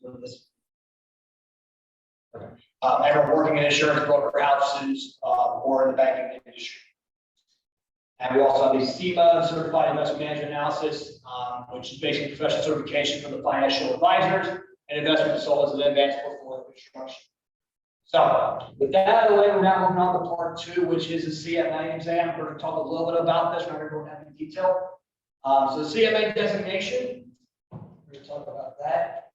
for this. And are working in insurance broker houses or in the banking industry. And we also have a Cma certified investment management analysis, which is basically professional certification for the financial advisors and investment consultants and advanced portfolio construction. So with that out of the way, we're now moving on to part 2, which is the Cna exam. We're going to talk a little bit about this. We're not going to go into detail. So the Cma designation, we're going to talk about that.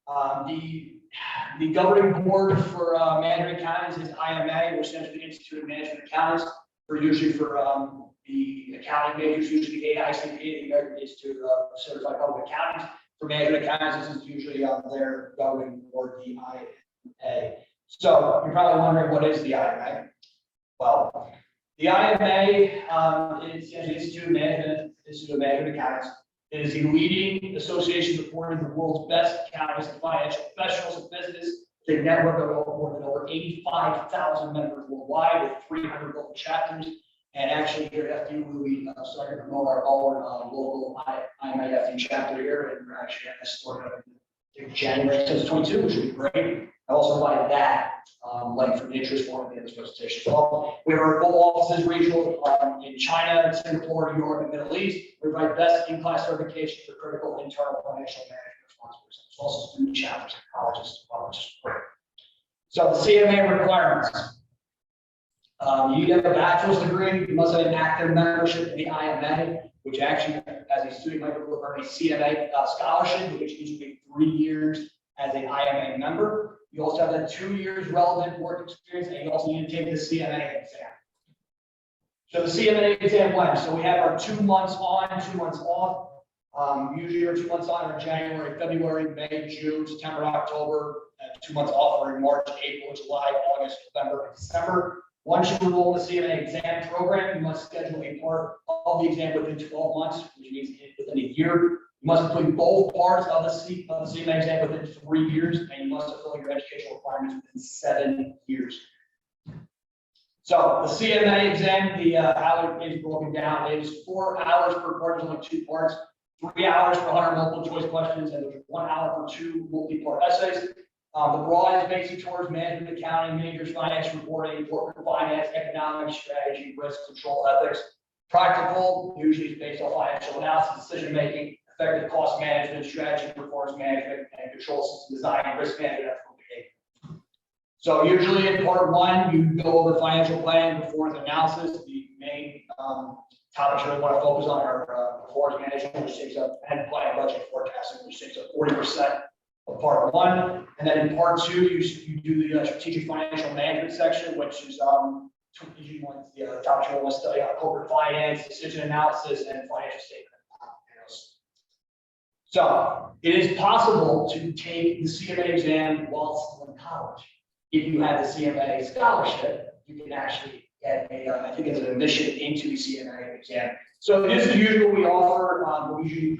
The governing board for management accountants is Ima, which stands for the Institute of Management Accountants. Usually for the accounting majors, usually AICP, the American Institute of Certified Public Accountants. For management accountants, this is usually their governing board, the IMA. So you're probably wondering, what is the IMA? Well, the IMA is the Institute of Management Accountants. It is the leading association supporting the world's best accountants and financial professionals in business. They network of more than over 85,000 members worldwide with 300 local chapters. And actually here at FD, we started to promote our own local IMA FD chapter here, and we're actually at this store in January 2022, which would be great. I also invited that link from the interest forum in this presentation. So we have our full offices regional in China, Singapore, New York, and Middle East. We provide best in-class certification for critical internal financial management responsibilities. There's also student chapters and colleges as well, which is great. So the Cma requirements. You need to have a bachelor's degree. You must have an active membership in the IMA, which actually, as a student, might earn a Cna scholarship, which usually be 3 years as an IMA member. You also have that 2 years relevant work experience, and you also need to take the Cna exam. So the Cna exam when? So we have our 2 months on, 2 months off. Usually our 2 months on are January, February, May, June, September, October, and 2 months off are in March, April, July, August, November, and December. Once you enroll in the Cna exam program, you must schedule a part of the exam within 12 months, which means within a year. You must complete both parts of the Cna exam within 3 years, and you must fulfill your educational requirements within 7 years. So the Cna exam, the hour is broken down. It is 4 hours per part. There's only 2 parts. 3 hours for 100 multiple choice questions, and there's 1 hour for 2 multi-part essays. The broad is basic towards management, accounting, majors, finance reporting, corporate finance, economics, strategy, risk, control, ethics. Practical usually is based on financial analysis, decision making, effective cost management, strategy, performance management, and control system design, risk management, ethical behavior. So usually in part 1, you go over financial planning, performance analysis. The main topics we want to focus on are performance management, which takes up, and plan, budget forecasting, which takes up 40% of part 1. And then in part 2, you do the strategic financial management section, which is usually ones the topics you want to study on corporate finance, decision analysis, and financial statement analysis. So it is possible to take the Cma exam while still in college. If you have the Cma scholarship, you can actually get a, I think it's an admission into the Cma exam. So this is usually what we offer. We usually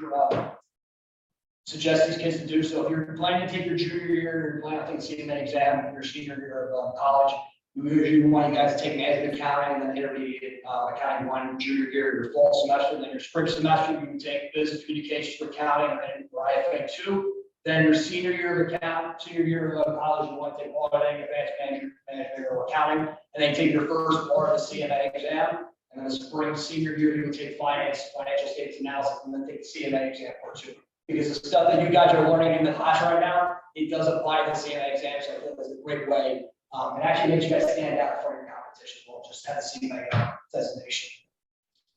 suggest these kids to do. So if you're planning to take your junior year, you're planning to take the Cma exam, your senior year of college, we usually want you guys to take management accounting, and then intermediate accounting 1 junior year, your fall semester, then your spring semester, you can take business communications for accounting and for IFA 2. Then your senior year of college, you want to take auditing, advanced management or accounting, and then take your first part of the Cma exam. And then the spring senior year, you would take finance, financial statements analysis, and then take the Cma exam part 2. Because the stuff that you guys are learning in the class right now, it does apply to the Cma exam, so I think it's a great way. It actually makes you guys stand out for your competition. We'll just have the Cma designation.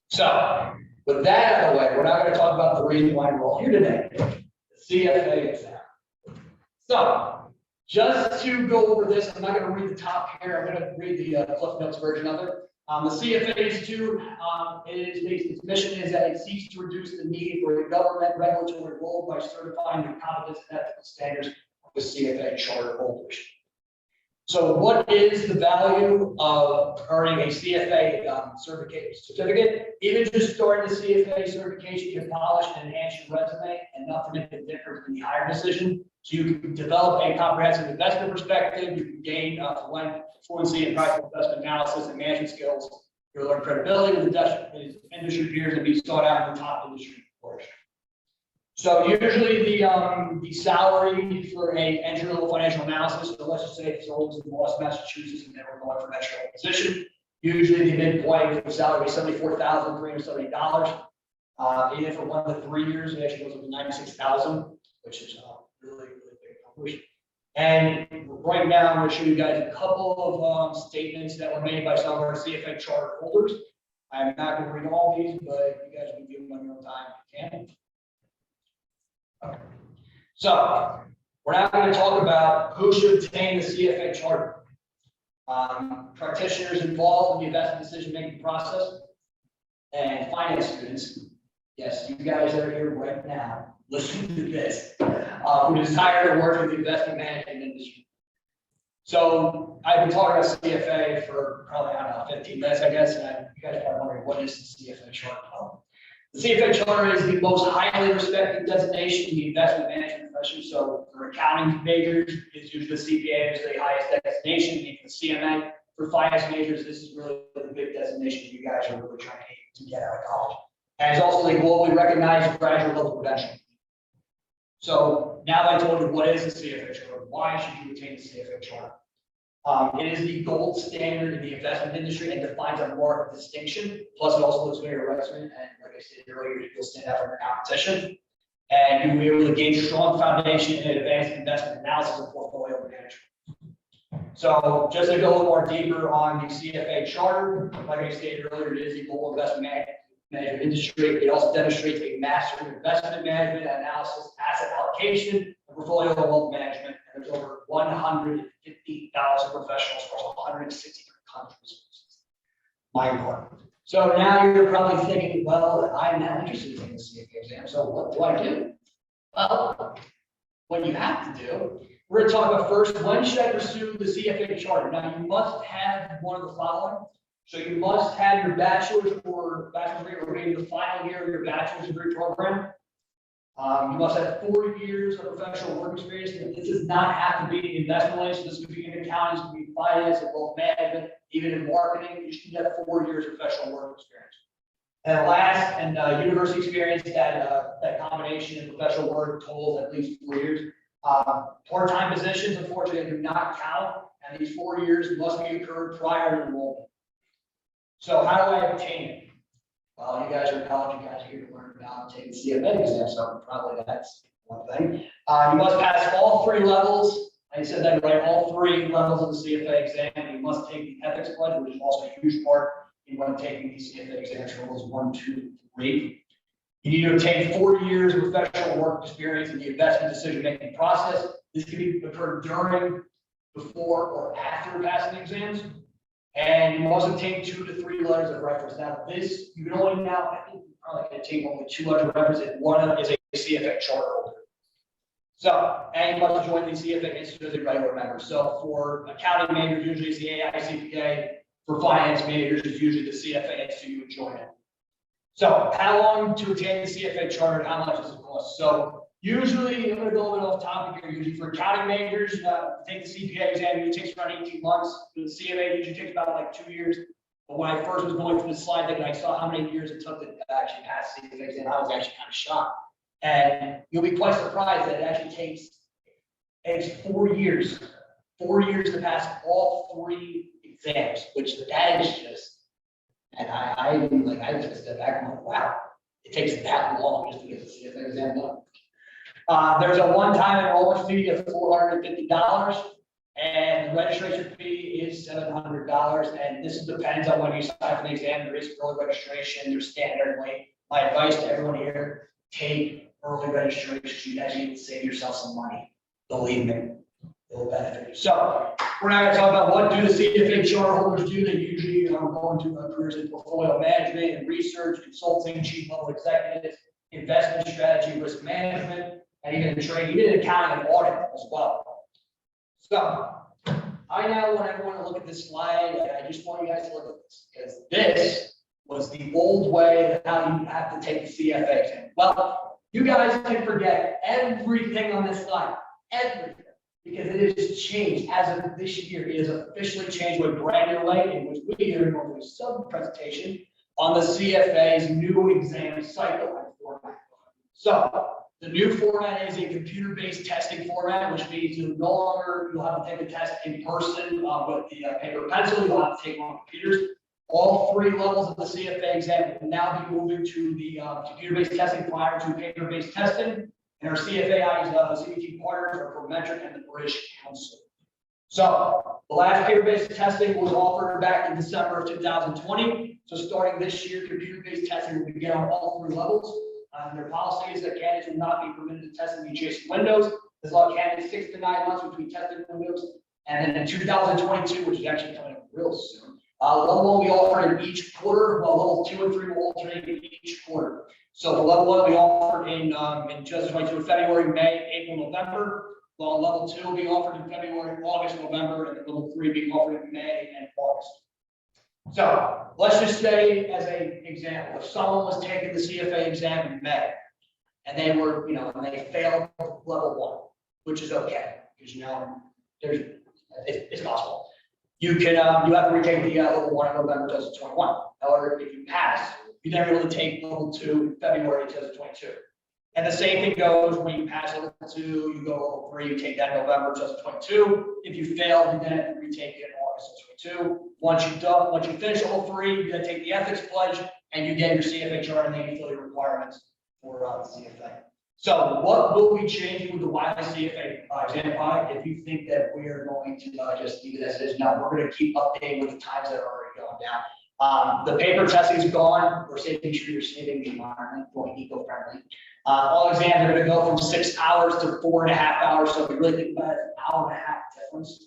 So, with that out of the way, we're not going to talk about the reason why we're all here today, the Cfa exam. So, just to go over this, I'm not going to read the top here. I'm going to read the Cliff Notes version of it. The Cfa Institute its mission is that it seeks to reduce the need for a government regulatory role by certifying the competence and ethical standards of the Cfa charter holders. So what is the value of earning a Cfa certificate? Even just starting the Cfa certification can polish and enhance your resume and not to make a difference in the hire decision. So you can develop a comprehensive investment perspective, you can gain fluency in practical investment analysis and management skills. You'll learn credibility with industry peers and be sought out in the top industry employers. So usually the salary for a entry-level financial analysis, so let's just say it's sold in Boston, Massachusetts, and then we're going for an entry-level position. Usually the midpoint for the salary is $74,370. Even for 1 to 3 years, it actually goes up to $96,000, which is really big numbers. And right now, I'm going to show you guys a couple of statements that were made by some of our CFA charter holders. I'm not going to read all these, but you guys can view them on your own time if you can. Okay. So we're now going to talk about who should obtain the CFA charter. Practitioners involved in the investment decision-making process and finance students. Yes, you guys are here right now. Listen to this. Who desire to work in the investment management industry. So I've been talking about CFA for probably, I don't know, 15 minutes, I guess. And you guys are probably wondering, what is the CFA charter? The CFA charter is the most highly respected designation in the investment management profession. So for accounting majors, it's usually the CPA is the highest designation, even the Cmna. For finance majors, this is really the big designation you guys are really trying to get out of college. And it's also a globally recognized graduate level credential. So now that I told you what is the CFA charter, why should you obtain the CFA charter? It is the gold standard in the investment industry and defines a marked distinction. Plus, it also looks good at your resume. And like I said earlier, you'll stand out from your competition. And you'll be able to gain strong foundation in advanced investment analysis and portfolio management. So just to go a little more deeper on the CFA charter, like I stated earlier, it is the global investment management industry. It also demonstrates a master in investment management, analysis, asset allocation, and portfolio and wealth management. And there's over 150,000 professionals across 160 countries. Mind-blowing. So now you're probably thinking, well, I'm now interested in the CFA exam. So what do I do? Well, what you have to do, we're going to talk about first, when should I pursue the CFA charter? Now, you must have one of the following. So you must have your bachelor's or bachelor's degree, or maybe the final year of your bachelor's degree program. You must have 4 years of professional work experience. This does not have to be investment related. So this could be in accounting, this could be finance, and both management, even in marketing. You should have 4 years of professional work experience. And last, university experience, that combination of professional work totals at least 4 years. Part-time positions, unfortunately, do not count, and these 4 years must be occurred prior to enrollment. So how do I obtain it? Well, you guys are in college, you guys are here to learn about taking the Cfa exam, so probably that's one thing. You must pass all 3 levels. I said that right, all 3 levels of the Cfa exam. You must take the ethics pledge, which is also a huge part in when taking the Cfa exam, levels 1, 2, 3. You need to obtain 4 years of professional work experience in the investment decision-making process. This can be occurred during, before, or after passing the exams. And you must obtain 2 to 3 letters of reference. Now, this, you can only now, I think you're probably going to take only 2 letters of reference, and one of them is a CFA charter holder. So, and you must join the CFA Institute as a regular member. So, for accounting majors, usually it's the AICPA. For finance majors, it's usually the CFA Institute you would join it. So, how long to obtain the CFA charter and how much does it cost? So, usually, I'm going to go a little off topic here. Usually, for accounting majors, take the CPA exam, it takes around 18 months. For the CMA, usually takes about like 2 years. But when I first was going through the slide deck and I saw how many years it took to actually pass the CPA exam, I was actually kind of shocked. And you'll be quite surprised that it actually takes 4 years. 4 years to pass all 3 exams, which that is just, and I just stepped back and I'm like, wow, it takes that long just to get the CFA exam done. There's a one-time enrollment fee of $450, and the registration fee is $700. And this depends on when you sign for the exam. There is early registration, there's standard late. My advice to everyone here: take early registration. You guys need to save yourself some money. Believe me, it will benefit you. So we're now going to talk about what do the CFA charter holders do. They usually go into careers in portfolio management and research, consulting, chief level executives, investment strategy, risk management, and even trade, even accounting and audit as well. So I now want everyone to look at this slide, and I just want you guys to look at this, because this was the old way of how you have to take the CFA exam. Well, you guys can forget everything on this slide, everything, because it has changed as of this year. It has officially changed with brand new way, in which we are going to do some presentation on the CFA's new exam cycle and format. So The new format is a computer-based testing format, which means you'll have to take a test in person with the paper and pencil. You'll have to take on computers. All 3 levels of the CFA exam will now be moving to the computer-based testing prior to paper-based testing. And our CFAI's CBT partners are Prometric and the British Council. So the last paper-based testing was offered back in December of 2020. So starting this year, computer-based testing will begin on all 3 levels. Their policy is that candidates will not be permitted to test in the adjacent windows. There's a lot of candidates 6 to 9 months between testing windows. And then in 2022, which is actually coming up real soon, level 1 we offered in each quarter, while level 2 and 3 will alternate in each quarter. So the level 1 we offered in 2022, February, May, April, November. While level 2 will be offered in February, August, November, and level 3 being offered in May and August. So let's just say, as an example, if someone was taking the CFA exam in May, and they were, and they failed level 1, which is okay, because it's possible. You can you have to retake the level 1 in November 2021. However, if you pass, you then able to take level 2 in February 2022. And the same thing goes when you pass level 2, you go level 3, you take that in November 2022. If you fail, you then have to retake it in August 2022. Once you finish level 3, you then take the ethics pledge and you get your CFA chart and then you fill your requirements for the CFA. So what will be changing with the Wiley CFA exam product? If you think that we are going to just leave it as it is, no, we're going to keep updating with the times that are already going down. The paper testing is gone. We're saving sure you're saving the environment, going eco-friendly. All exams are going to go from 6 hours to 4.5 hours. So if you really think about it, an hour and a half difference.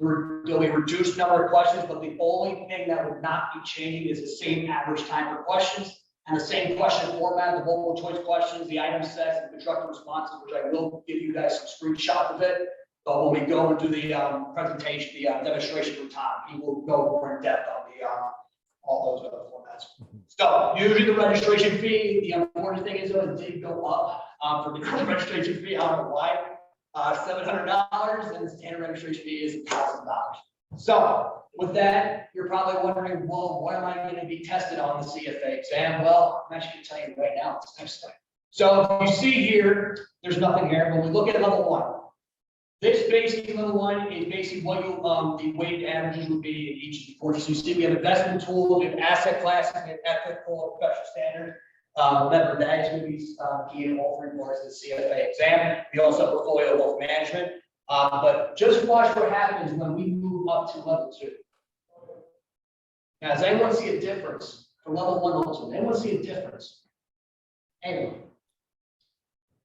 There'll be a reduced number of questions, but the only thing that would not be changing is the same average time for questions and the same question format, the multiple choice questions, the item sets, the constructive responses, which I will give you guys some screenshots of it. But when we go and do the presentation, the demonstration with Tom, he will go more in depth on the all those other formats. So usually the registration fee, the important thing is it did go up for the registration fee. I don't know why. $700, and the standard registration fee is $1,000. So with that, you're probably wondering, well, what am I going to be tested on the CFA exam? Well, I'm actually going to tell you right now, it's next slide. So you see here, there's nothing here. When we look at level 1, this basic level 1 is basically what you the weighted averages would be in each of the courses. So you see we have investment tools, we have asset classes, we have ethical and professional standards. Remember, that is going to be key in all 3 parts of the CFA exam. We also have portfolio wealth management. But just watch what happens when we move up to level 2. Now, does anyone see a difference from level 1 to level 2? Anyone see a difference? Anyone?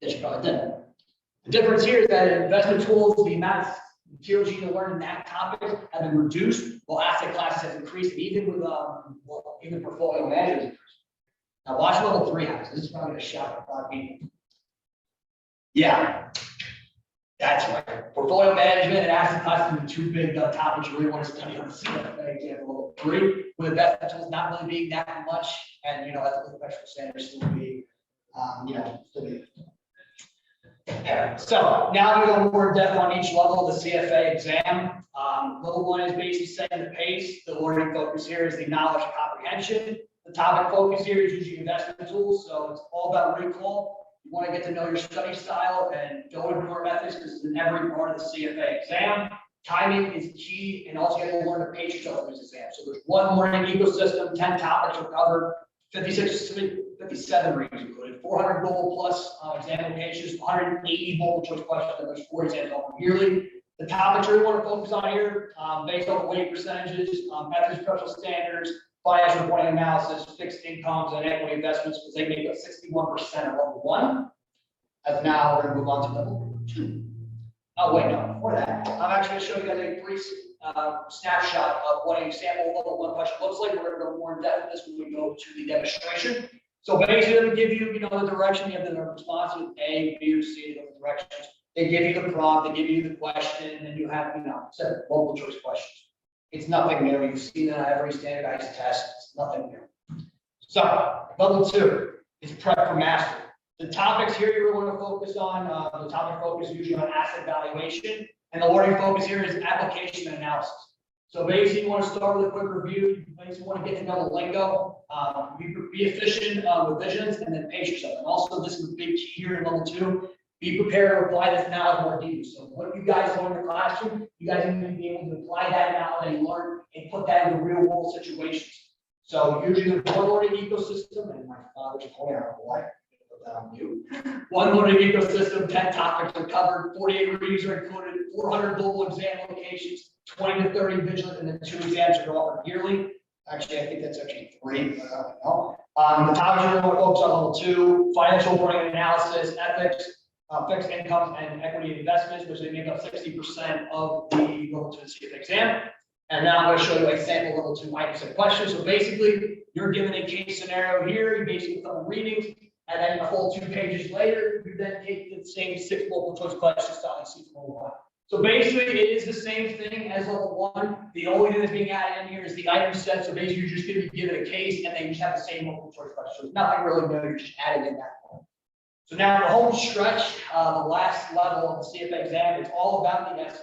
Yes, you probably did. The difference here is that in investment tools, the amount of materials you can learn in that topic have been reduced, while asset classes have increased, and even with even portfolio management. Now watch level 3 happens. This is probably a shock of people. Yeah, that's right. Portfolio management and asset classes are the 2 big topics you really want to study on the CFA exam. Level 3, with investment tools not really being that much, and ethical professional standards still being, still being. So now we go more in depth on each level of the CFA exam. Level 1 is basically setting the pace. The learning focus here is the knowledge and comprehension. The topic focus here is using investment tools, so it's all about recall. You want to get to know your study style and don't ignore methods because it's in every part of the CFA exam. Timing is key, and also you have to learn to pace yourself in this exam. So there's 1 learning ecosystem, 10 topics are covered, 57 readings included, 400 goal plus exam locations, 180 multiple choice questions, and there's 4 exams offered yearly. The topics we want to focus on here, based on weight percentages, ethics, professional standards, financial reporting analysis, fixed incomes, and equity investments, because they make up 61% of level 1. As now we're going to move on to level 2. Oh wait, no, before that, I'm actually going to show you guys a brief snapshot of what a sample level 1 question looks like. We're going to go more in depth with this when we go to the demonstration. So basically, they give you, the direction. You have the response with A, B, or C, the directions. They give you the prompt, they give you the question, and then you have, 7 multiple choice questions. It's nothing new. You've seen it on every standardized test. It's nothing new. So level 2 is prep for mastery. The topics here you want to focus on, the topic focus is usually on asset valuation, and the learning focus here is application and analysis. So basically, you want to start with a quick review. You basically want to get to know the lingo. Be efficient revisions and then pace yourself. And also, this is a big key here in level 2. Be prepared to apply this knowledge more deeply. So what you guys learn in the classroom, you guys need to be able to apply that knowledge that you learn and put that into real world situations. So usually the one learning ecosystem, and my father's pointing out why. Put that on mute. One learning ecosystem, 10 topics are covered, 48 readings are included, 400 global exam locations, 20 to 30 vigilant, and then 2 exams are offered yearly. Actually, I think that's actually 3, but I don't know. The topics you're going to focus on level 2, financial reporting and analysis, ethics, fixed incomes and equity investments, which they make up 60% of the level 2 Cfa exam. And now I'm going to show you a sample level 2 item set question. So basically, you're given a case scenario here, you basically a couple readings, and then a full 2 pages later, you then take the same 6 multiple choice questions to see from level 1. So basically, it is the same thing as level 1. The only thing that's being added in here is the item set. So basically, you're just going to be given a case, and then you just have the same multiple choice questions. So nothing really new. You're just adding in that one. So now the home stretch, the last level of the Cfa exam, it's all about the essay.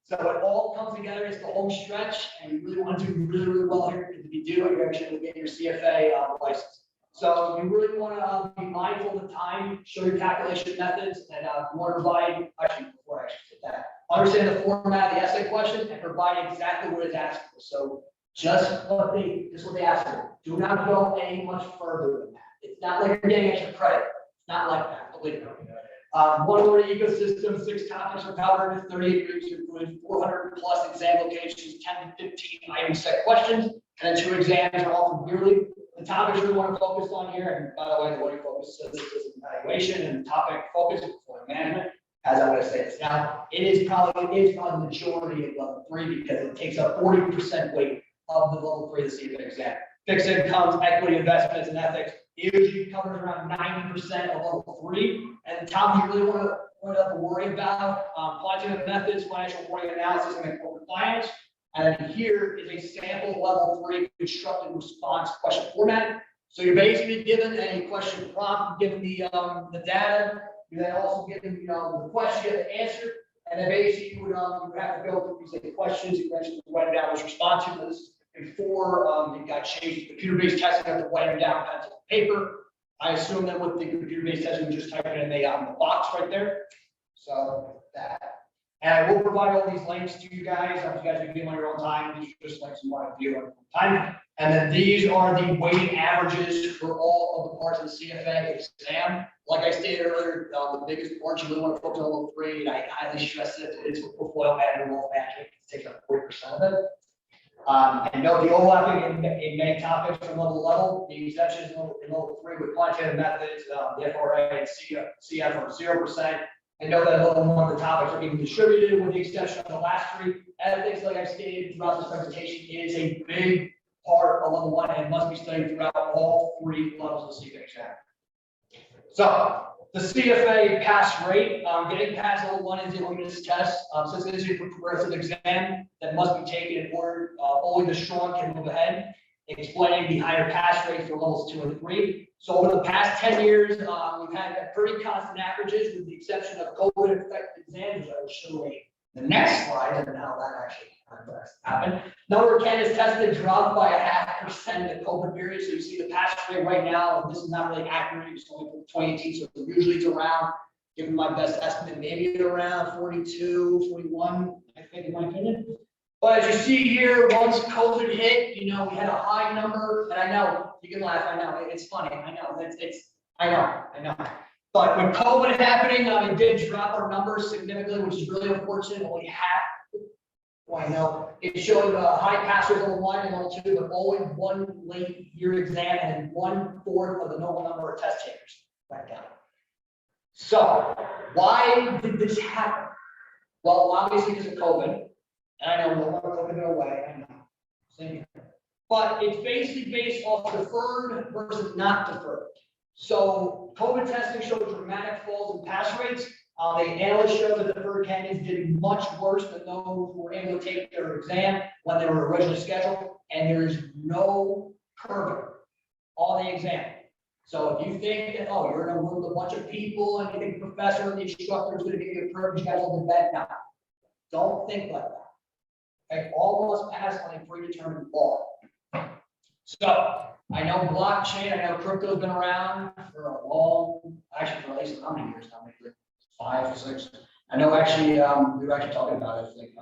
So it all comes together as the home stretch, and you really want to do really, really well here, because if you do, you're actually going to get your Cfa license. So you really want to be mindful of the time, show your calculation methods, and you want to provide, actually, before I actually say that, understand the format of the essay question and provide exactly what it's asked for. So just what they asked for. Do not go any much further than that. It's not like you're getting extra credit. It's not like that, believe me. One word ecosystem, 6 topics are covered, 38 groups included, 400 plus exam locations, 10 to 15 item set questions, and then 2 exams are offered yearly. The topics we want to focus on here, and by the way, the one you focus on this is evaluation, and the topic focus is portfolio management. As I'm going to say this now, it is probably the majority of level 3 because it takes up 40% weight of the level 3 of the Cfa exam. Fixed incomes, equity investments, and ethics. It usually covers around 90% of level 3, and the topics you really want to worry about: quantitative methods, financial reporting analysis, and corporate finance. And then here is a sample level 3 constructed response question format. So you're basically given a question prompt, given the data. You're then also given the question you have to answer, and then basically you would have to go through these questions. You actually write down what's response to this. Before it got changed, computer-based testing, you have to write them down pencil and paper. I assume that with the computer-based testing, you just type it in the box right there. So that. And I will provide all these links to you guys. If you guys can get them on your own time, these are just links you want to view on your own time. And then these are the weighting averages for all of the parts of the Cfa exam. Like I stated earlier, the biggest part you really want to focus on level 3, and I highly stress it, is portfolio management, wealth management. It takes up 40% of it. And note the overlapping in many topics from level, the exceptions in level 3 with quantitative methods, the FRA and CF are 0%. And note that level 1, the topics are being distributed with the exception of the last 3. Ethics, like I stated throughout this presentation, is a big part of level 1 and must be studied throughout all 3 levels of the Cfa exam. So the Cfa pass rate, getting past level 1 is the onus test. Since it is a progressive exam that must be taken in order, only the strong can move ahead. Explaining the higher pass rate for levels 2 and 3. So over the past 10 years, we've had pretty constant averages, with the exception of COVID-affected exams, which I will show you the next slide, and how that actually happened. Number of candidates tested dropped by 0.5% in the COVID period. So you see the pass rate right now, and this is not really accurate, it's only from 2018, so usually it's around, given my best estimate, maybe around 42, 41, I think, in my opinion. But as you see here, once COVID hit, we had a high number, and I know, you can laugh, I know, it's funny, I know, I know. But with COVID happening, it did drop our numbers significantly, which is really unfortunate. Only half, I know, it showed a high pass rate level 1 and level 2, but only 1 late year exam and 1/4 of the normal number of test takers went down. So, why did this happen? Well, obviously because of COVID. And I know we're going to go away, I know. Same here. But it's basically based off deferred versus not deferred. So COVID testing showed dramatic falls in pass rates. The analysts showed that deferred candidates did much worse than those who were able to take their exam when they were originally scheduled. And there is no curve on the exam. So if you think that, oh, you're in a room with a bunch of people and you think the professor or the instructor is going to give you a curve, you guys will be bad now. Don't think like that. Okay, all must pass on a predetermined bar. So I know blockchain, I know crypto's been around for a long, actually for at least how many years now, maybe 5 or 6. I know actually, we were actually talking about it, like,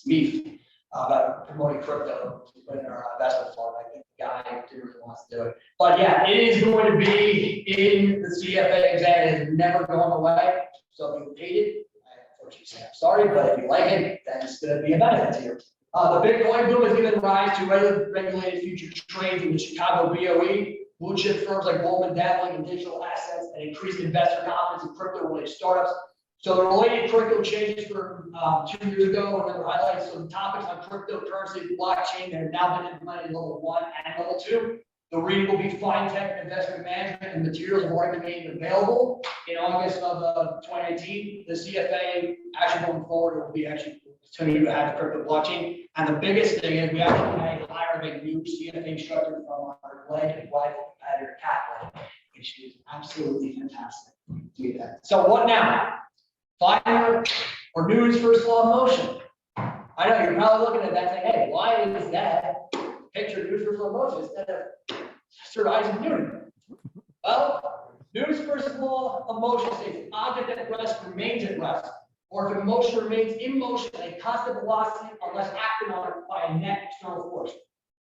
me, about promoting crypto in our investment fund. I think the guy didn't really want to do it. But yeah, it is going to be in the CFA exam. It is never going away. So if you hate it, I unfortunately say I'm sorry, but if you like it, then it's going to be a benefit to you. The Bitcoin boom has given rise to regulated future trades in the Chicago BOE. Blue chip firms like Goldman dabbling in digital assets and increased investor confidence in crypto-related startups. So the related curriculum changes from 2 years ago, another highlight. So the topics on cryptocurrency and blockchain that have now been implemented in level 1 and level 2. The reading will be fintech, investment management, and materials have already been made available in August of 2019. The CFA actually going forward will be actually continuing to have the crypto blockchain. And the biggest thing is we actually had a hire of a new CFA instructor from our leg and rival competitor, Cat, which is absolutely fantastic to do that. So what now? Fire or news for slow motion? I know you're probably looking at that saying, hey, why is that picture news for slow motion instead of Sir Isaac Newton? Well, news for slow motion states object at rest remains at rest, or if emotion remains in motion at a constant velocity unless acted on by a net external force.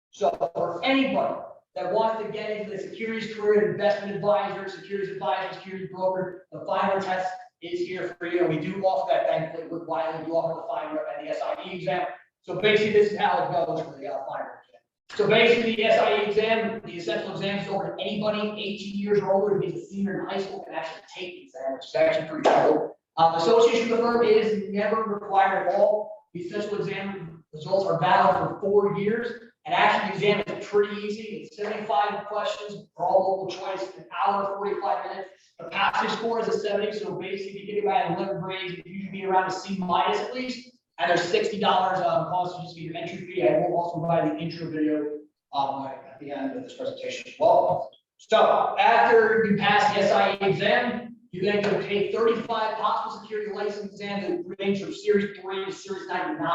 So for anybody that wants to get into the securities career, investment advisor, securities broker, the final test is here for you. And we do offer that, thankfully, with Wiley. We offer the final and the SIE exam. So basically, this is how it goes for the final exam. So basically, the SIE exam, the essential exam is open to anybody 18 years or older who is a senior in high school can actually take the exam, which is actually pretty cool. Association with the firm is never required at all. The essential exam results are valid for 4 years. And actually, the exam is pretty easy. It's 75 questions for all multiple choice, an hour, 45 minutes. The passing score is a 70, so basically, if you get about 11 grades, you usually be around a C- at least. And there's $60 cost to just be your entry fee. I will also provide the intro video at the end of this presentation as well. So after you pass the SIE exam, you then can take 35 hospital security license exams that range from Series 3 to Series 99.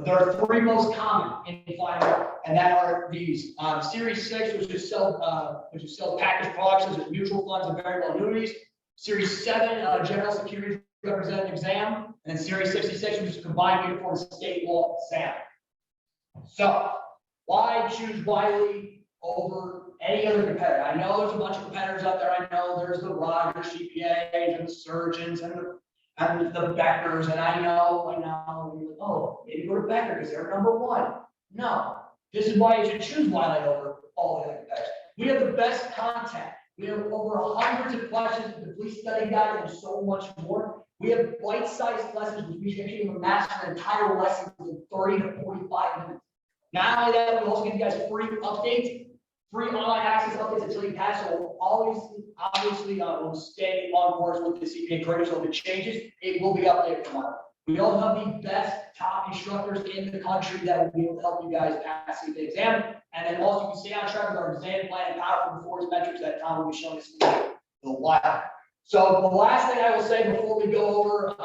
There are 3 most common in final, and that are these: Series 6, which is sell packaged products such as mutual funds and variable annuities. Series 7, general securities representative exam, and then Series 66, which is combined uniform state law exam. So, why choose Wiley over any other competitor? I know there's a bunch of competitors out there. I know there's the Rogers CPAs and the surgeons and the Beckers, and I know, you're like, oh, maybe go to Becker because they're #1. No, this is why you should choose Wiley over all the other competitors. We have the best content. We have over hundreds of questions, the complete study guide, and so much more. We have bite-sized lessons, which we can actually master an entire lesson in 30 to 45 minutes. Not only that, we also give you guys free updates. Free online access updates until you pass. So we'll always, obviously, we'll stay on course with the CPA curriculum. So if it changes, it will be updated tomorrow. We also have the best top instructors in the country that will be able to help you guys pass the exam. And then also you can stay on track with our exam plan and powerful performance metrics that Tom will be showing us in a little while. So the last thing I will say before we go over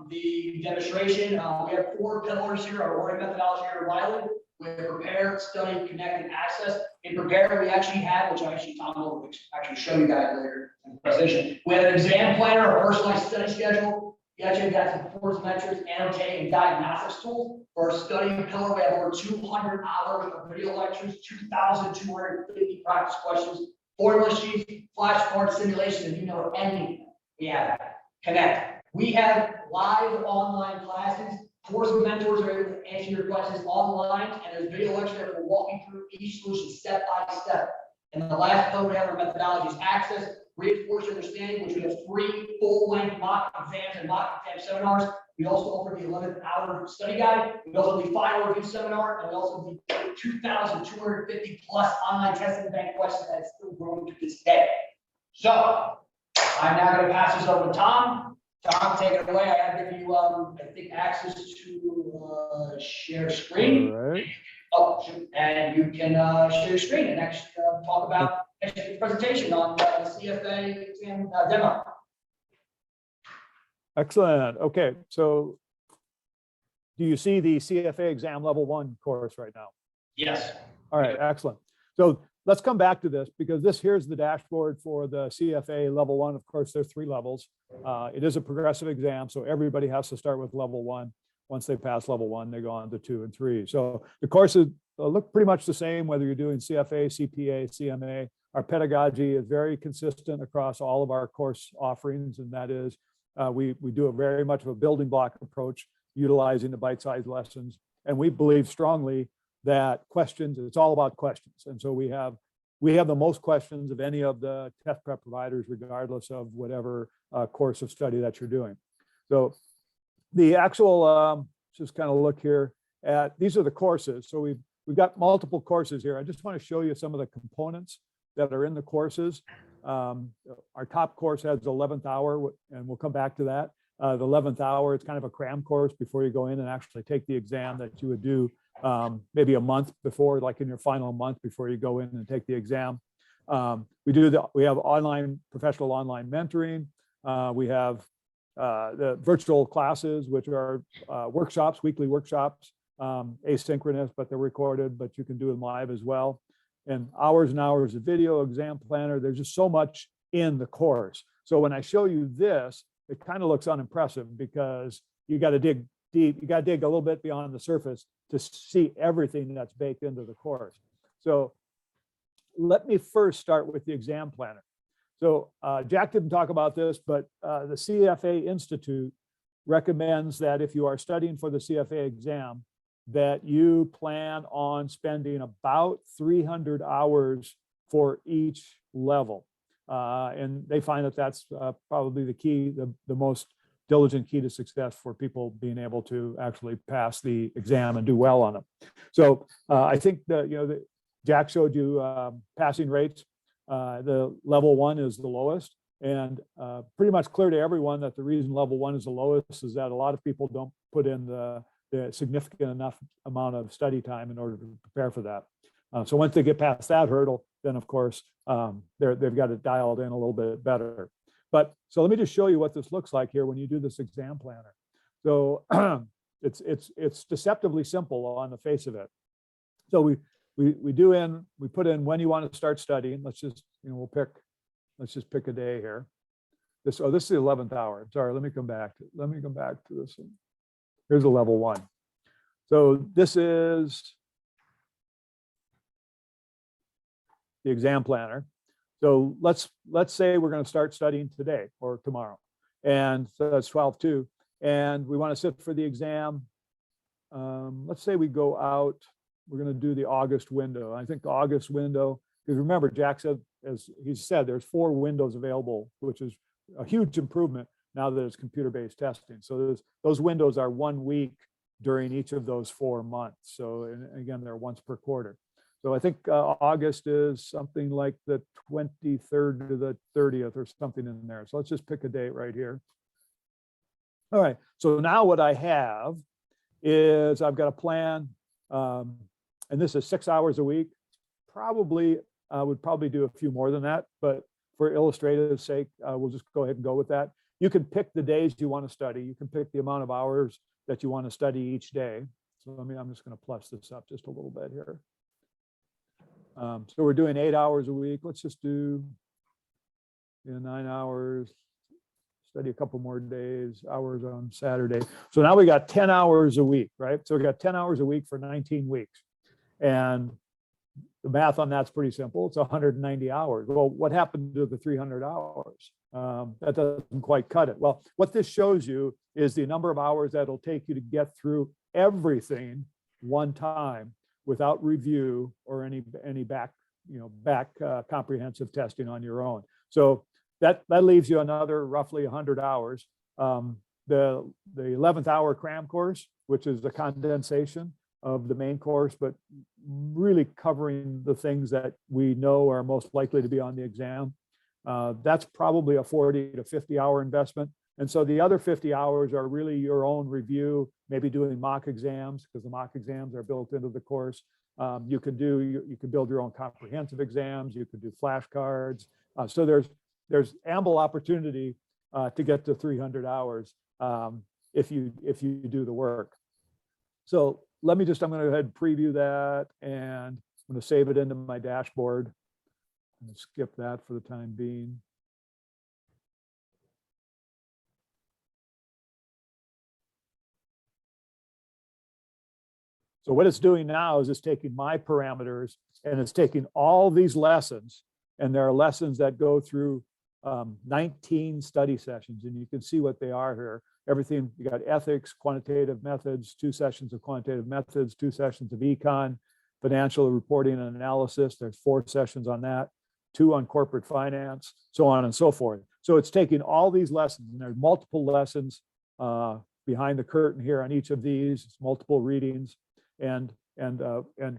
the demonstration, we have 4 pillars here, our learning methodology here at Wiley. We have prepare, study, connect, and access. In prepare, we actually have, which Tom will actually show you guys later in the presentation. We have an exam planner, a personalized study schedule. We actually got some performance metrics, annotating, and diagnostics tools. For our study pillar, we have over 200 hours of video lectures, 2,250 practice questions, formula sheets, flashcards, simulations, if you know anything. We have that. Connect. We have live online classes. Course mentors are able to answer your questions online, and there's video lectures that will walk you through each solution step by step. And the last pillar we have our methodologies: access, reinforce understanding, which we have 3 full-length mock exams and mock exam seminars. We also offer the 11th hour study guide. We also have the final review seminar, and we also have the 2,250 plus online testing bank questions that is still growing to this day. So I'm now going to pass this over to Tom. Tom, take it away. I have given you, I think, access to share screen. All right. Oh, and you can share your screen and next talk about next presentation on the CFA exam demo. Excellent. Okay, so do you see the CFA exam level 1 course right now? Yes. All right, excellent. So let's come back to this because here's the dashboard for the CFA level 1. Of course, there's 3 levels. It is a progressive exam, so everybody has to start with level 1. Once they pass level 1, they go on to 2 and 3. So the courses look pretty much the same, whether you're doing CFA, CPA, Cma. Our pedagogy is very consistent across all of our course offerings, and that is we do a very much of a building block approach, utilizing the bite-sized lessons. And we believe strongly that questions, it's all about questions. And so we have the most questions of any of the test prep providers, regardless of whatever course of study that you're doing. So the actual, just kind of look here at, these are the courses. So we've got multiple courses here. I just want to show you some of the components that are in the courses. Our top course has the 11th hour, and we'll come back to that. The 11th hour, it's kind of a cram course before you go in and actually take the exam that you would do maybe a month before, like in your final month before you go in and take the exam. We have professional online mentoring. We have the virtual classes, which are workshops, weekly workshops, asynchronous, but they're recorded, but you can do them live as well. And hours of video, exam planner. There's just so much in the course. So when I show you this, it kind of looks unimpressive because you got to dig deep. You got to dig a little bit beyond the surface to see everything that's baked into the course. So let me first start with the exam planner. So Jack didn't talk about this, but the CFA Institute recommends that if you are studying for the CFA exam, that you plan on spending about 300 hours for each level. And they find that that's probably the key, the most diligent key to success for people being able to actually pass the exam and do well on them. So I think that, Jack showed you passing rates. The level 1 is the lowest, and pretty much clear to everyone that the reason level 1 is the lowest is that a lot of people don't put in the significant enough amount of study time in order to prepare for that. So once they get past that hurdle, then of course they've got it dialed in a little bit better. But so let me just show you what this looks like here when you do this exam planner. So it's deceptively simple on the face of it. So we put in when you want to start studying. Let's just let's just pick a day here. This is the 11th hour. Sorry, let me come back to this one. Here's a level 1. So this is the exam planner. So let's say we're going to start studying today or tomorrow. And so that's 12/2. And we want to sit for the exam. Let's say we go out, we're going to do the August window. I think the August window, because remember, Jack said, as he said, there's 4 windows available, which is a huge improvement now that it's computer-based testing. So those windows are 1 week during each of those 4 months. So, and again, they're once per quarter. So I think August is something like the 23rd to the 30th or something in there. So let's just pick a date right here. All right, so now what I have is I've got a plan, and this is 6 hours a week. Probably, I would probably do a few more than that, but for illustrative sake, we'll just go ahead and go with that. You can pick the days you want to study. You can pick the amount of hours that you want to study each day. So I'm just going to plus this up just a little bit here. So we're doing 8 hours a week. Let's just do 9 hours, study a couple more days, hours on Saturday. So now we got 10 hours a week, right? So we got 10 hours a week for 19 weeks. And the math on that's pretty simple. It's 190 hours. Well, what happened to the 300 hours? That doesn't quite cut it. Well, what this shows you is the number of hours that it'll take you to get through everything one time without review or any back comprehensive testing on your own. So that leaves you another roughly 100 hours. The 11th hour cram course, which is the condensation of the main course, but really covering the things that we know are most likely to be on the exam. That's probably a 40 to 50 hour investment. And so the other 50 hours are really your own review, maybe doing mock exams, because the mock exams are built into the course. You could build your own comprehensive exams. You could do flashcards. So there's ample opportunity to get to 300 hours if you do the work. So I'm going to go ahead and preview that. And I'm going to save it into my dashboard. I'm going to skip that for the time being. So what it's doing now is it's taking my parameters and it's taking all these lessons, and there are lessons that go through 19 study sessions, and you can see what they are here. Everything, you got ethics, quantitative methods, 2 sessions of quantitative methods, 2 sessions of econ, financial reporting and analysis. There's 4 sessions on that, 2 on corporate finance, so on and so forth. So it's taking all these lessons, and there's multiple lessons behind the curtain here on each of these. It's multiple readings and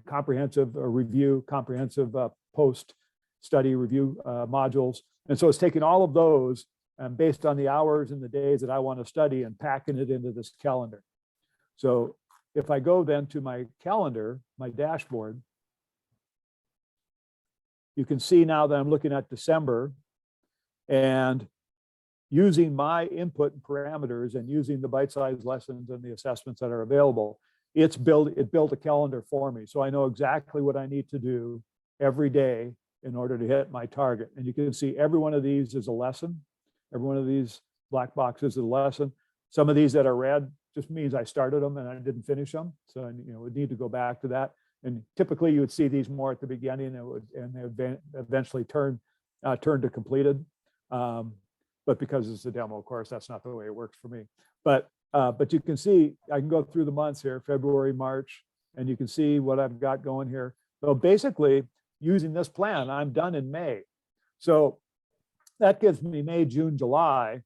comprehensive review, comprehensive post-study review modules. And so it's taking all of those and based on the hours and the days that I want to study and packing it into this calendar. So if I go then to my calendar, my dashboard, you can see now that I'm looking at December, and using my input and parameters and using the bite-sized lessons and the assessments that are available, it built a calendar for me. So I know exactly what I need to do every day in order to hit my target. And you can see every one of these is a lesson. Every one of these black boxes is a lesson. Some of these that are red just means I started them and I didn't finish them. So I would need to go back to that. And typically you would see these more at the beginning, and they would eventually turn to completed. But because it's a demo, of course, that's not the way it works for me. But you can see, I can go through the months here, February, March, and you can see what I've got going here. So basically, using this plan, I'm done in May. So that gives me May, June, July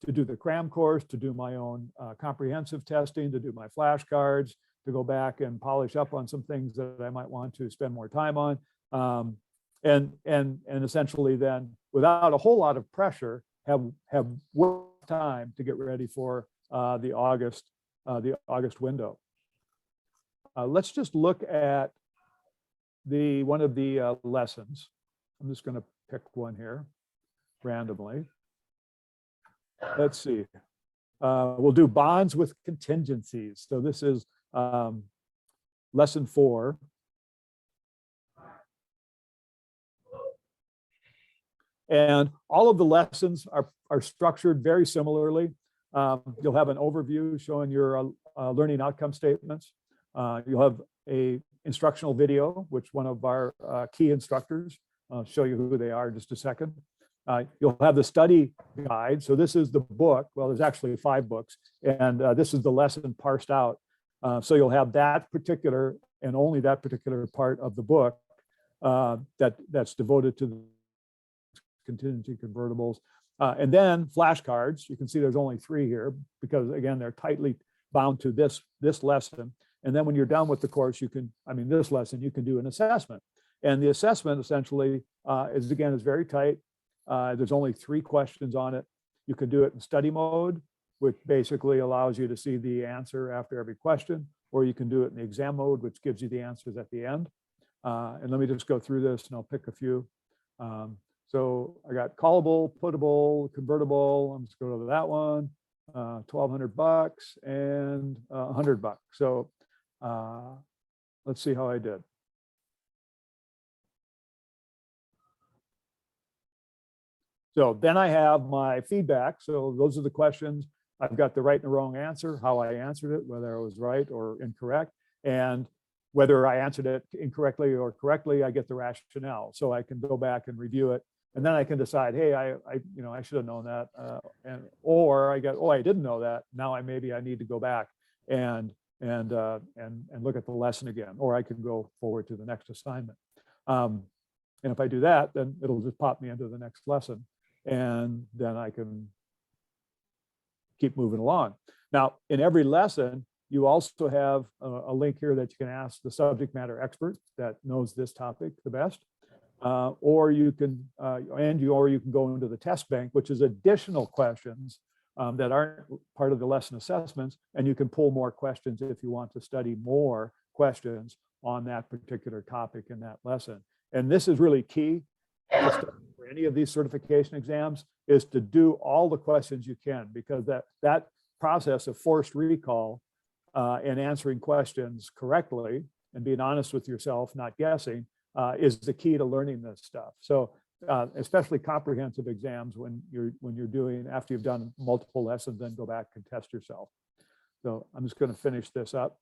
to do the cram course, to do my own comprehensive testing, to do my flashcards, to go back and polish up on some things that I might want to spend more time on. And essentially then, without a whole lot of pressure, have work time to get ready for the August window. Let's just look at one of the lessons. I'm just going to pick one here randomly. Let's see. We'll do bonds with contingencies. So this is lesson 4. And all of the lessons are structured very similarly. You'll have an overview showing your learning outcome statements. You'll have a instructional video, which one of our key instructors, I'll show you who they are in just a second. You'll have the study guide. So this is the book. Well, there's actually 5 books, and this is the lesson parsed out. So you'll have that particular and only that particular part of the book that's devoted to the contingency convertibles. And then flashcards. You can see there's only 3 here because, again, they're tightly bound to this lesson. And then when you're done with the course, this lesson, you can do an assessment. And the assessment essentially is very tight. There's only 3 questions on it. You can do it in study mode, which basically allows you to see the answer after every question, or you can do it in the exam mode, which gives you the answers at the end. And let me just go through this and I'll pick a few. So I got callable, puttable, convertible. I'm just going to go to that one. $1,200 and $100. So let's see how I did. So then I have my feedback. So those are the questions. I've got the right and the wrong answer, how I answered it, whether I was right or incorrect, and whether I answered it incorrectly or correctly, I get the rationale. So I can go back and review it. And then I can decide, hey, I should have known that, or I didn't know that. Now I need to go back and look at the lesson again, or I can go forward to the next assignment. And if I do that, then it'll just pop me into the next lesson, and then I can keep moving along. Now, in every lesson, you also have a link here that you can ask the subject matter expert that knows this topic the best. Or you can go into the test bank, which is additional questions that aren't part of the lesson assessments, and you can pull more questions if you want to study more questions on that particular topic in that lesson. And this is really key for any of these certification exams, is to do all the questions you can, because that process of forced recall and answering questions correctly and being honest with yourself, not guessing, is the key to learning this stuff. So especially comprehensive exams when you're doing, after you've done multiple lessons, then go back and test yourself. So I'm just going to finish this up.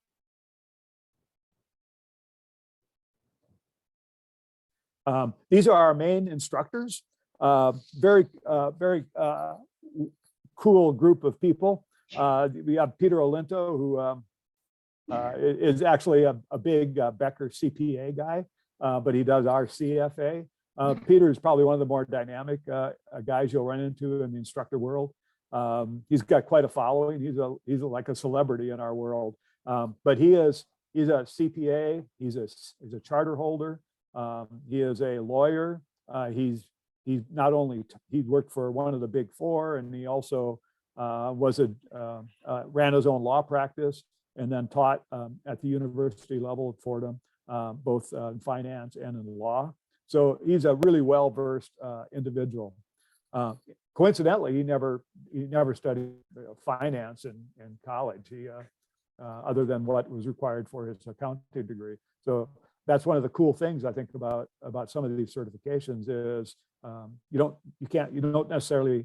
These are our main instructors. Very cool group of people. We have Peter Olento, who is actually a big Becker CPA guy, but he does our CFA. Peter is probably one of the more dynamic guys you'll run into in the instructor world. He's got quite a following. He's like a celebrity in our world. But he's a CPA. He's a charter holder. He is a lawyer. He's not only he worked for one of the big four, and he also ran his own law practice, and then taught at the university level at Fordham, both in finance and in law. So he's a really well-versed individual. Coincidentally, he never studied finance in college. He other than what was required for his accounting degree. So that's one of the cool things I think about some of these certifications is you don't necessarily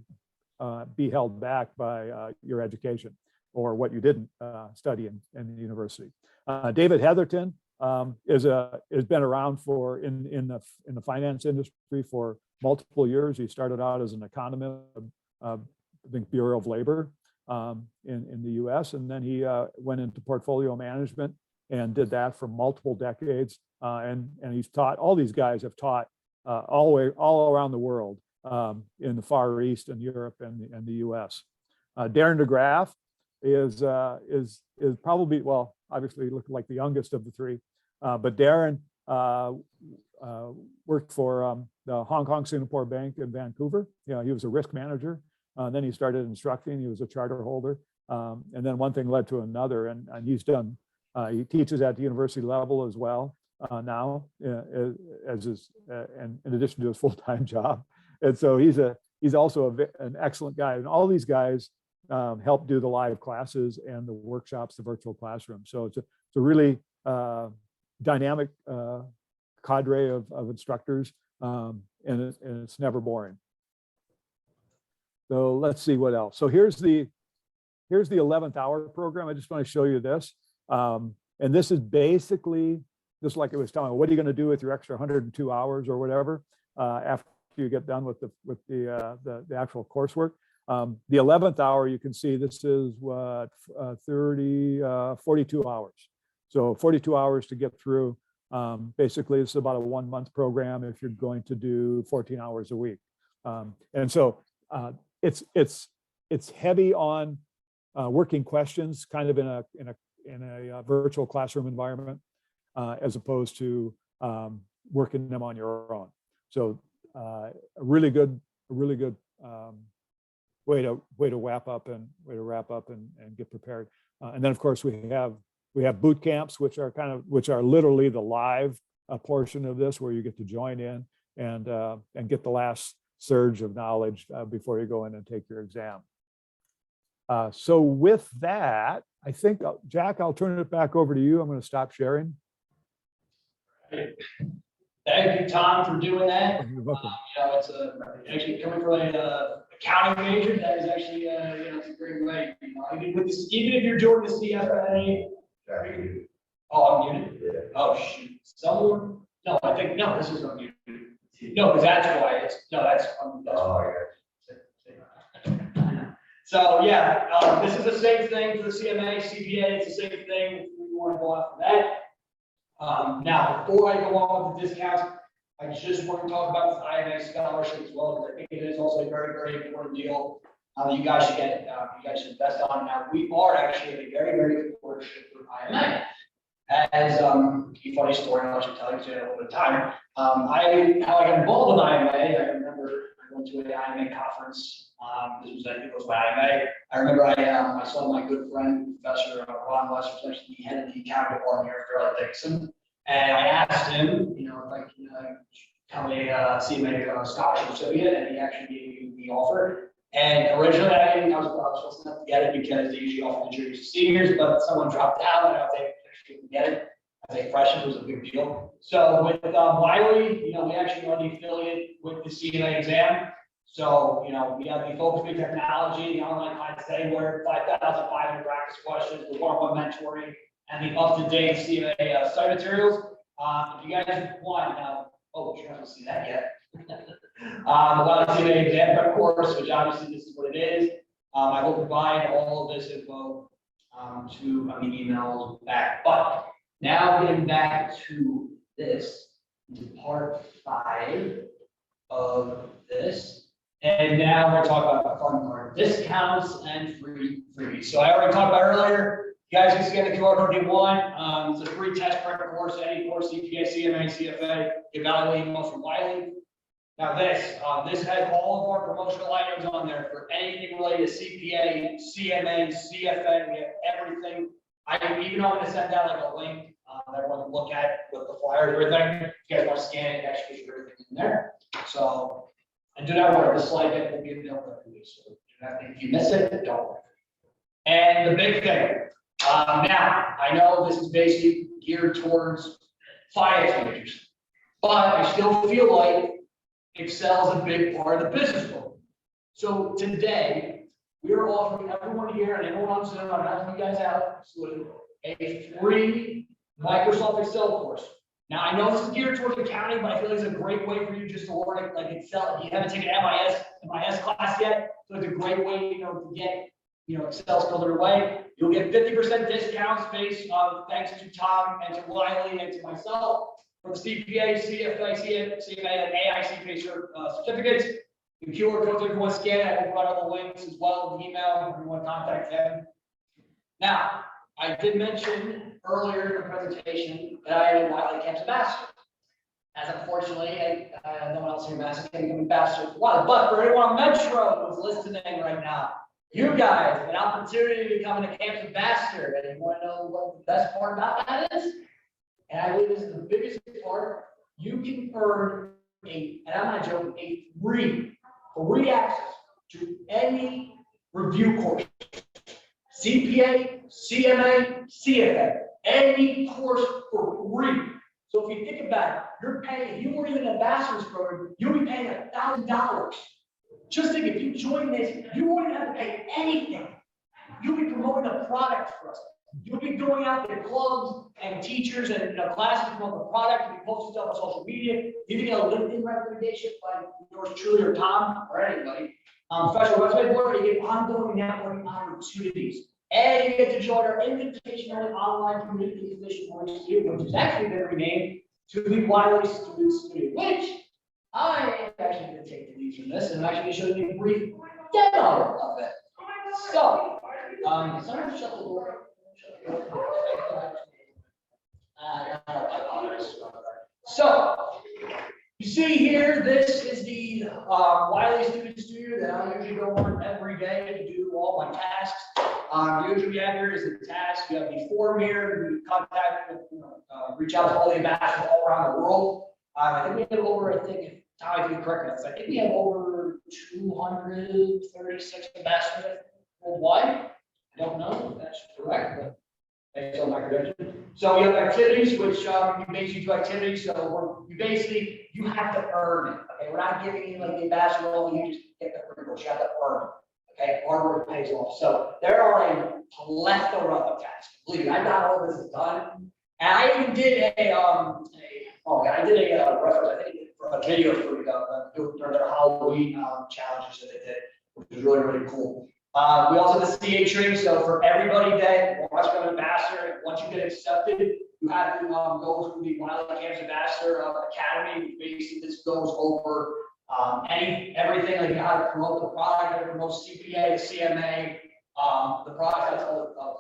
be held back by your education or what you didn't study in the university. David Heatherton has been around in the finance industry for multiple years. He started out as an economist, I think Bureau of Labor in the U.S., and then he went into portfolio management and did that for multiple decades. And he's taught, all these guys have taught all around the world, in the Far East and Europe and the U.S. Darren DeGraff is probably, well, obviously looked like the youngest of the three, but Darren worked for the Hong Kong Singapore Bank in Vancouver. He was a risk manager. Then he started instructing. He was a charter holder, and then one thing led to another. And he's done. He teaches at the university level as well now, as his and in addition to his full-time job. And so he's also an excellent guy. And all these guys help do the live classes and the workshops, the virtual classroom. So it's a really dynamic cadre of instructors, and it's never boring. So let's see what else. So here's the 11th hour program. I just want to show you this. And this is basically just like it was telling me, what are you going to do with your extra 102 hours or whatever after you get done with the actual coursework. The 11th hour, you can see this is what 42 hours. So 42 hours to get through. Basically, it's about a 1 month program if you're going to do 14 hours a week. And so it's heavy on working questions, kind of in a virtual classroom environment, as opposed to working them on your own. So a really good way to wrap up and get prepared. And then of course we have boot camps, which are literally the live portion of this, where you get to join in and get the last surge of knowledge before you go in and take your exam. So with that, I think, Jack, I'll turn it back over to you. I'm going to stop sharing. Thank you, Tom, for doing that. You're welcome. It's actually coming from an accounting major. That is actually, it's a great way. Even if you're doing the CFA. Oh, I'm muted. Yeah. Oh shoot. Someone. No, I think no. This is unmuted. No, because that's why it's that's why. So yeah, this is the same thing for the CMA, CPA. It's the same thing. We want to go off of that. Now, before I go on with the discounts, I just want to talk about the Ima Scholarship as well, because I think it is also a very, very important deal that you guys should get. You guys should invest on. Now, we are actually a very, very good partnership with Ima. As a funny story, I'll just tell you a little bit of time. How I got involved with Ima, I remember I went to an Ima conference. This was by Ima. I remember I saw my good friend, Professor Ron West, who's actually the head of the accounting department here at Dixon. And I asked him, if I can tell me Cma scholarship recipient, and he actually gave me the offer. And originally I was supposed to get it because they usually offer the juniors to seniors, but someone dropped out and I was able to get it. as a freshman was a big deal. So with Wiley, we actually are the affiliate with the Cna Exam. So, we have the focus on technology, the online class study where 5,500 practice questions, the one-on-one mentoring, and the up-to-date Cna site materials. If you guys want, you're not gonna see that yet. A lot of Cna Exam prep course, which obviously this is what it is. I will provide all of this info to the emails back. But now getting back to this, to part 5 of this. And now we're going to talk about the fun part, discounts and freebies. So I already talked about earlier, you guys can scan the QR code if you want. It's a free test prep course, any course, CPA, Cma, Cfa, evaluating most from Wiley. Now this has all of our promotional items on there for anything related to CPA, Cma, Cfa, we have everything. Even though I'm going to send out like a link that everyone can look at with the flyer and everything. If you guys want to scan it, actually gives you everything in there. So, and do not worry, the slide deck will be available every week. So if you miss it, don't worry. And the big thing, now I know this is basically geared towards finance majors, but I still feel like Excel is a big part of the business world. So today, we are offering everyone here and everyone on Zoom, I'm asking you guys out, a free Microsoft Excel course. Now, I know this is geared towards accounting, but I feel like it's a great way for you just to learn it like Excel. If you haven't taken MIS class yet, so it's a great way, to get, Excel skills underway. You'll get 50% discounts based on thanks to Tom and to Wiley and to myself for the CPA, CFA, Cma, and AICPA certificates. The QR codes, everyone scan it. I will provide all the links as well, the email, if you want to contact them. Now, I did mention earlier in the presentation that I am a Wiley Campus Ambassador. As unfortunately, no one else in your master can become ambassador for Wiley. But for anyone on Metro who's listening right now, you guys have an opportunity to become a campus ambassador. And you want to know what the best part about that is? And I believe this is the biggest part. You can earn and I'm not joking, a free access to any review course. CPA, Cma, Cfa, any course for free. So if you think about it, you're paying, if you were in an ambassador's program, you'll be paying $1,000. Just think, if you join this, you wouldn't have to pay anything. You'll be promoting a product for us. You'll be going out to clubs and teachers and classes to promote the product. You'll be posting stuff on social media. You can get a LinkedIn recommendation by yours truly or Tom or anybody. Professional website board, you get ongoing networking opportunities. And you get to join our invitation-only online community edition, which is actually been renamed to the Wiley Student Studio, which I am actually going to take the lead from this and I'm actually going to show you a brief demo of it. So, someone shut the door. So, you see here, this is the Wiley Student Studio that I usually go on every day to do all my tasks. Usually we have here is the task. You have the form here. You contact, reach out to all the ambassadors all around the world. I think we have over, Tom, if you can correct me, I think we have over 236 ambassadors worldwide. I don't know if that's correct, but based on my credentials. So we have activities, which you basically do activities. So you have to earn it. Okay, we're not giving you like the ambassador role. You just get the free course. You have to earn it. Okay, hard work pays off. So there are a plethora of tasks. Believe me, I got all this done. And I even did reference, I think, for a video for during their Halloween challenges that they did, which was really, really cool. We also have the CA training. So for everybody that wants to become an ambassador, once you get accepted, you have to go through the Wiley Campus Ambassador Academy. Basically, this goes over everything like how to promote the product, how to promote CPA, Cma, the product, that's all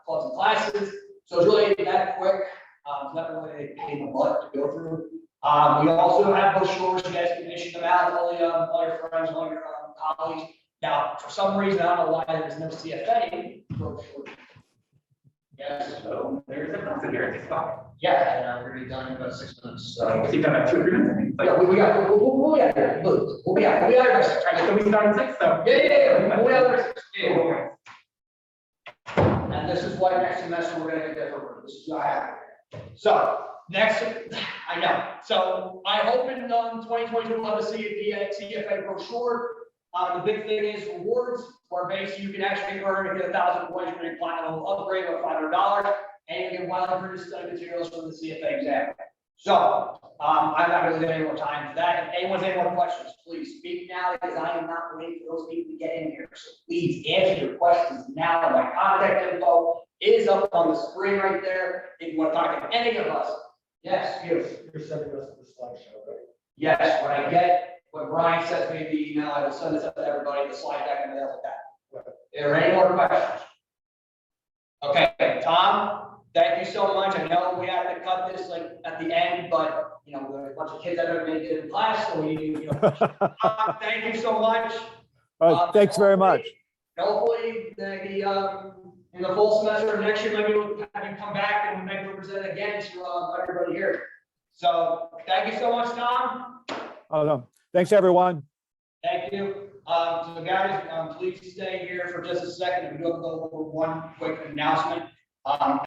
clubs and classes. So it's really that quick. It's not really a pain in the butt to go through. We also have brochures. You guys can issue them out to all your friends, all your colleagues. Now, for some reason, I don't know why there's no CFA brochure. Yes, so there's a concept here at 6 o'clock. Yeah, and we're already done in about 6 minutes. So you've done about 2 or 3 minutes. Yeah, we'll be out. We'll be out. So we start at 6. So yeah. We'll be out at 6. Yeah. And this is why next semester we're going to get different. This is what I have. So next, I know. So I hope in 2022 we'll have a CFA brochure. The big thing is rewards, where basically you can actually earn and get 1,000 points for your platinum upgrade of $500, and you get Wiley produced study materials from the CFA exam. So I'm not going to leave any more time for that. If anyone's any more questions, please speak now, because I am not waiting for those people to get in here. So please answer your questions now. My contact info is up on the screen right there. If you want to talk to any of us, yes, You're sending us the slideshow, right? yes, when Brian sends me the email, I will send this up to everybody, the slide deck and everything like that. Are there any more questions? Okay, Tom, thank you so much. I know we had to cut this like at the end, but you know, there are a bunch of kids that don't make it in class, so you know, Tom, thank you so much. Thanks very much. Hopefully, in the full semester of next year, maybe we'll have you come back and maybe we'll present again to everybody here. So thank you so much, Tom. Thanks, everyone. Thank you. So guys, please stay here for just a second. We will go over one quick announcement.